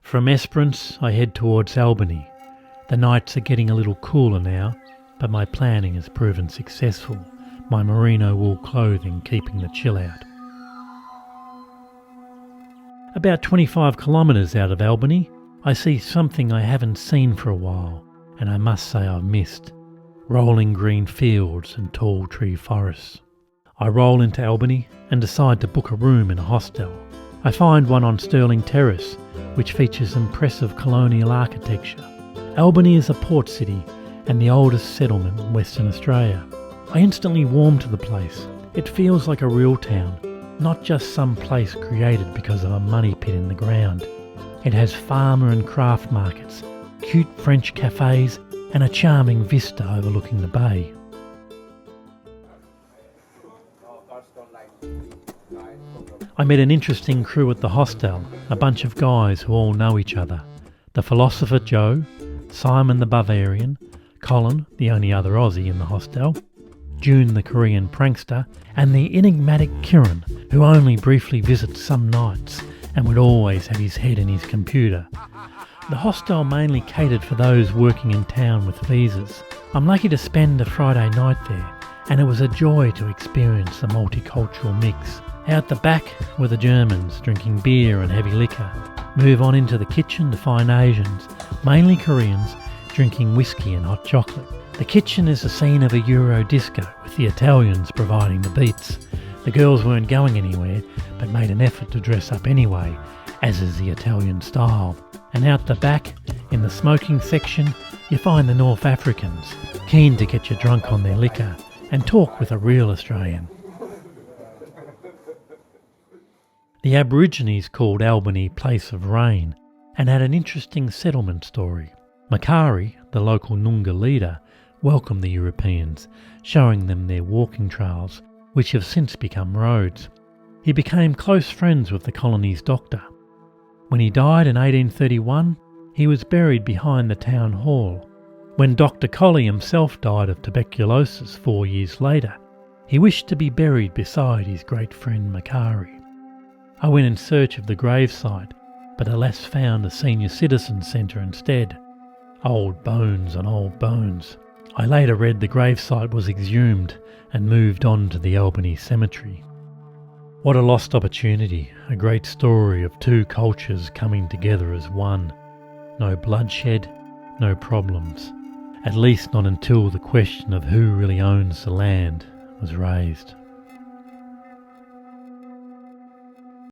From Esperance, I head towards Albany. The nights are getting a little cooler now, but my planning has proven successful, my merino wool clothing keeping the chill out. About 25 kilometres out of Albany, I see something I haven't seen for a while, and I must say I've missed. Rolling green fields and tall tree forests. I roll into Albany and decide to book a room in a hostel. I find one on Stirling Terrace, which features impressive colonial architecture. Albany is a port city and the oldest settlement in Western Australia. I instantly warm to the place. It feels like a real town, not just some place created because of a money pit in the ground. It has farmer and craft markets, cute French cafes, and a charming vista overlooking the bay. I met an interesting crew at the hostel, a bunch of guys who all know each other. The philosopher Joe, Simon the Bavarian, Colin, the only other Aussie in the hostel, June the Korean prankster, and the enigmatic Kieran, who only briefly visits some nights and would always have his head in his computer. The hostel mainly catered for those working in town with visas. I'm lucky to spend a Friday night there, and it was a joy to experience the multicultural mix. Out the back were the Germans drinking beer and heavy liquor. Move on into the kitchen to find Asians, mainly Koreans, drinking whiskey and hot chocolate. The kitchen is the scene of a Euro disco, with the Italians providing the beats. The girls weren't going anywhere, but made an effort to dress up anyway, as is the Italian style. And out the back, in the smoking section, you find the North Africans, keen to get you drunk on their liquor and talk with a real Australian. The Aborigines called Albany Place of Rain and had an interesting settlement story. Macari, the local Noongar leader, welcomed the Europeans, showing them their walking trails, which have since become roads. He became close friends with the colony's doctor. When he died in 1831, he was buried behind the town hall. When Dr. Colley himself died of tuberculosis 4 years later, he wished to be buried beside his great friend Macari. I went in search of the gravesite, but alas found a senior citizen centre instead. Old bones on old bones. I later read the gravesite was exhumed and moved on to the Albany Cemetery. What a lost opportunity, a great story of two cultures coming together as one. No bloodshed, no problems. At least not until the question of who really owns the land was raised.